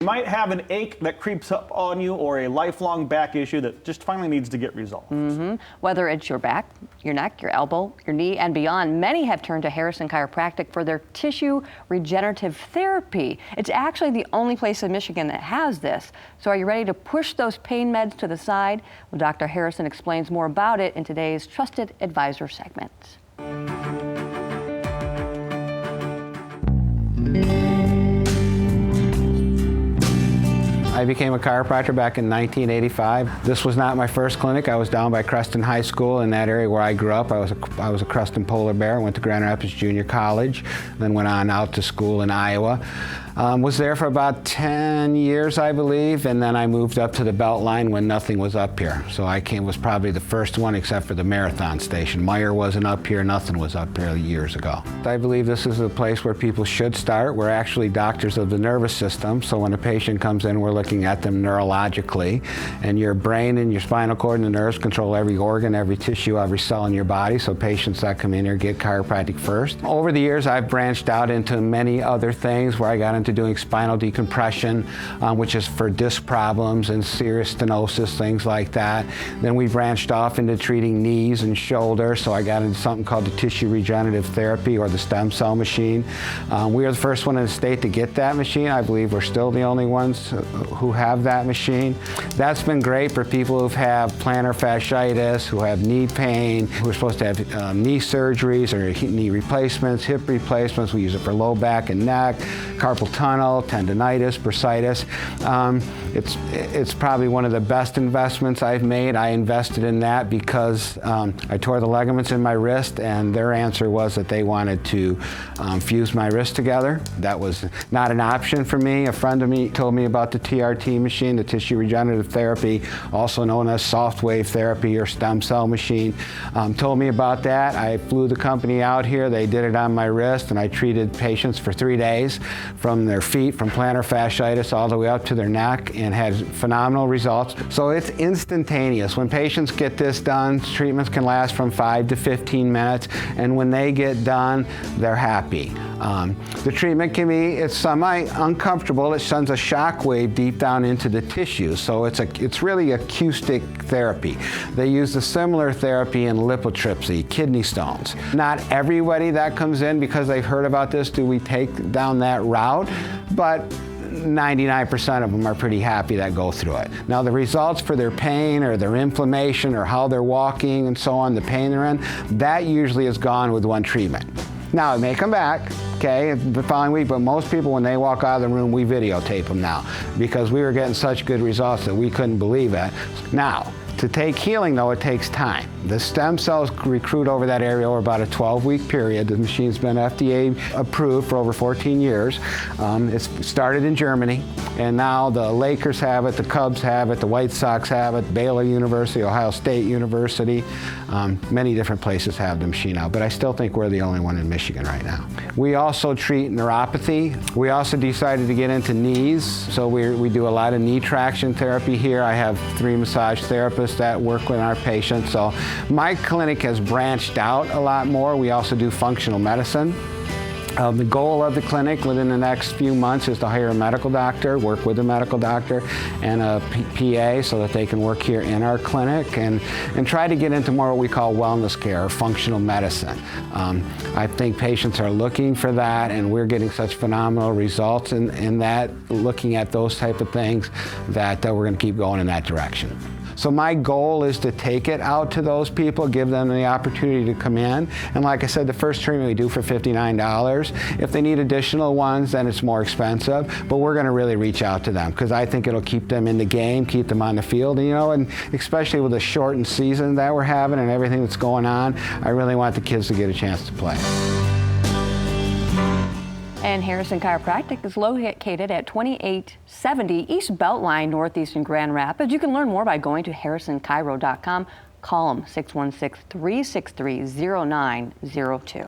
You might have an ache that creeps up on you or a lifelong back issue that just finally needs to get resolved. Whether it's your back, your neck, your elbow, your knee, and beyond, many have turned to Harrison Chiropractic for their tissue regenerative therapy. It's actually the only place in Michigan that has this. So are you ready to push those pain meds to the side? Well, Dr. Harrison explains more about it in today's Trusted Advisor segment. I became a chiropractor back in 1985. This was not my first clinic. I was down by Creston High School in that area where I grew up. I was a Creston Polar Bear. I went to Grand Rapids Junior College, then went on out to school in Iowa. Was there for about 10 years, I believe, and then I moved up to the Beltline when nothing was up here. So I was probably the first one except for the Marathon station. Meyer wasn't up here, nothing was up here years ago. I believe this is a place where people should start. We're actually doctors of the nervous system, so when a patient comes in, we're looking at them neurologically, and your brain and your spinal cord and the nerves control every organ, every tissue, every cell in your body, so patients that come in here get chiropractic first. Over the years, I've branched out into many other things where I got into doing spinal decompression, which is for disc problems and serious stenosis, things like that. Then we branched off into treating knees and shoulders, so I got into something called the tissue regenerative therapy or the stem cell machine. We are the first one in the state to get that machine. I believe we're still the only ones who have that machine. That's been great for people who have plantar fasciitis, who have knee pain, who are supposed to have knee surgeries or knee replacements, hip replacements. We use it for low back and neck, carpal tunnel, tendonitis, bursitis. It's probably one of the best investments I've made. I invested in that because I tore the ligaments in my wrist, and their answer was that they wanted to fuse my wrist together. That was not an option for me. A friend of me told me about the TRT machine, the tissue regenerative therapy, also known as soft wave therapy or stem cell machine. Told me about that. I flew the company out here. They did it on my wrist, and I treated patients for 3 days from their feet, from plantar fasciitis all the way up to their neck, and had phenomenal results. So it's instantaneous. When patients get this done, treatments can last from 5 to 15 minutes, and when they get done, they're happy. The treatment can be, it's semi-uncomfortable. It sends a shock wave deep down into the tissue, so it's really acoustic therapy. They use a similar therapy in lithotripsy, kidney stones. Not everybody that comes in because they've heard about this do we take down that route, but 99% of them are pretty happy that go through it. Now the results for their pain or their inflammation or how they're walking and so on, the pain they're in, that usually is gone with one treatment. Now it may come back, okay, the following week, but most people when they walk out of the room, we videotape them now because we were getting such good results that we couldn't believe it. Now, to take healing though, it takes time. The stem cells recruit over that area over about a 12-week period. The machine's been FDA approved for over 14 years. It's started in Germany, and now the Lakers have it, the Cubs have it, the White Sox have it, Baylor University, Ohio State University. Many different places have the machine now, but I still think we're the only one in Michigan right now. We also treat neuropathy. We also decided to get into knees, so we do a lot of knee traction therapy here. I have 3 massage therapists that work with our patients. So my clinic has branched out a lot more. We also do functional medicine. The goal of the clinic within the next few months is to hire a medical doctor, work with a medical doctor and a PA so that they can work here in our clinic and try to get into more what we call wellness care or functional medicine. I think patients are looking for that, and we're getting such phenomenal results in that, looking at those type of things, that we're going to keep going in that direction. So my goal is to take it out to those people, give them the opportunity to come in. And like I said, the first treatment we do for $59. If they need additional ones, then it's more expensive. But we're going to really reach out to them because I think it'll keep them in the game, keep them on the field. And especially with the shortened season that we're having and everything that's going on, I really want the kids to get a chance to play. And Harrison Chiropractic is located at 2870 East Beltline, Northeastern Grand Rapids. You can learn more by going to harrisonchiro.com. Call them 616-363-0902.